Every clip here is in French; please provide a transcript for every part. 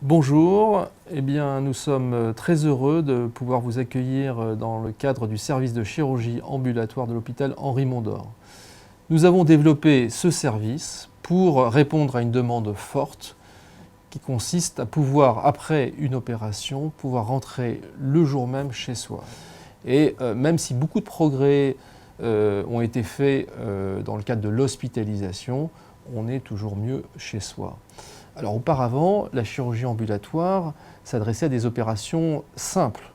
Bonjour, nous sommes très heureux de pouvoir vous accueillir dans le cadre du service de chirurgie ambulatoire de l'hôpital Henri Mondor. Nous avons développé ce service pour répondre à une demande forte qui consiste à pouvoir, après une opération, pouvoir rentrer le jour même chez soi. Et même si beaucoup de progrès ont été faits dans le cadre de l'hospitalisation, on est toujours mieux chez soi. Alors auparavant, la chirurgie ambulatoire s'adressait à des opérations simples,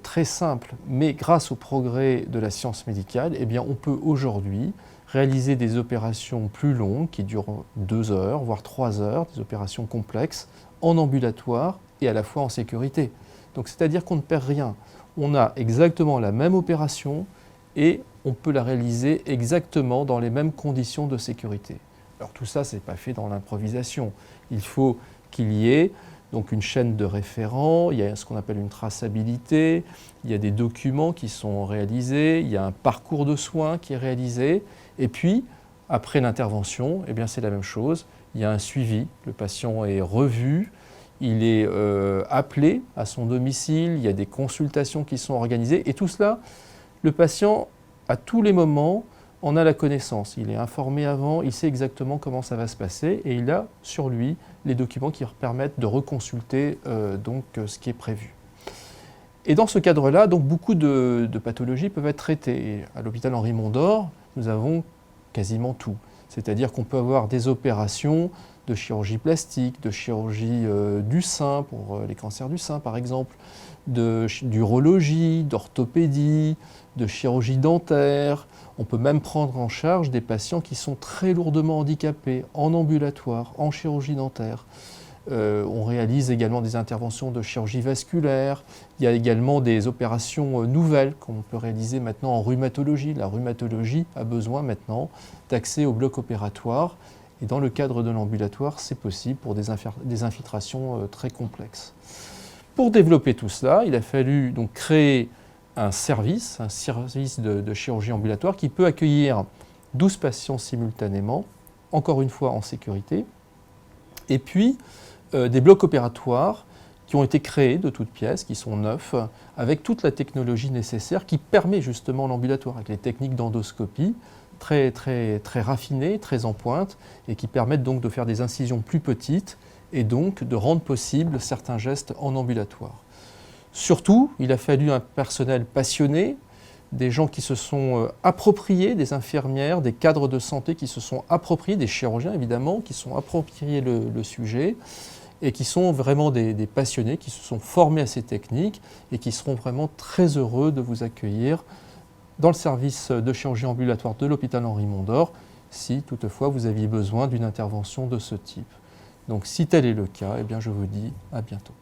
très simples, mais grâce au progrès de la science médicale, on peut aujourd'hui réaliser des opérations plus longues qui durent 2 heures, voire 3 heures, des opérations complexes, en ambulatoire et à la fois en sécurité. Donc c'est-à-dire qu'on ne perd rien. On a exactement la même opération et on peut la réaliser exactement dans les mêmes conditions de sécurité. Alors tout ça, ce n'est pas fait dans l'improvisation. Il faut qu'il y ait donc une chaîne de référents, il y a ce qu'on appelle une traçabilité, il y a des documents qui sont réalisés, il y a un parcours de soins qui est réalisé, et puis après l'intervention, c'est la même chose, il y a un suivi, le patient est revu, il est appelé à son domicile, il y a des consultations qui sont organisées, et tout cela, le patient, à tous les moments, on a la connaissance, il est informé avant, il sait exactement comment ça va se passer et il a sur lui les documents qui permettent de reconsulter ce qui est prévu. Et dans ce cadre-là, beaucoup de pathologies peuvent être traitées. Et à l'hôpital Henri Mondor, nous avons quasiment tout. C'est-à-dire qu'on peut avoir des opérations de chirurgie plastique, de chirurgie du sein, pour les cancers du sein par exemple, d'urologie, d'orthopédie, de chirurgie dentaire. On peut même prendre en charge des patients qui sont très lourdement handicapés, en ambulatoire, en chirurgie dentaire. On réalise également des interventions de chirurgie vasculaire. Il y a également des opérations nouvelles qu'on peut réaliser maintenant en rhumatologie. La rhumatologie a besoin maintenant d'accès au bloc opératoire. Et dans le cadre de l'ambulatoire, c'est possible pour des infiltrations très complexes. Pour développer tout cela, il a fallu donc créer un service de chirurgie ambulatoire qui peut accueillir 12 patients simultanément, encore une fois en sécurité, et puis des blocs opératoires qui ont été créés de toutes pièces, qui sont neufs, avec toute la technologie nécessaire qui permet justement l'ambulatoire, avec les techniques d'endoscopie très raffinées, très en pointe, et qui permettent donc de faire des incisions plus petites et donc de rendre possible certains gestes en ambulatoire. Surtout, il a fallu un personnel passionné, des gens qui se sont appropriés, des infirmières, des cadres de santé qui se sont appropriés, des chirurgiens évidemment, qui sont appropriés le sujet et qui sont vraiment des passionnés, qui se sont formés à ces techniques et qui seront vraiment très heureux de vous accueillir dans le service de chirurgie ambulatoire de l'hôpital Henri Mondor, si toutefois vous aviez besoin d'une intervention de ce type. Donc si tel est le cas, je vous dis à bientôt.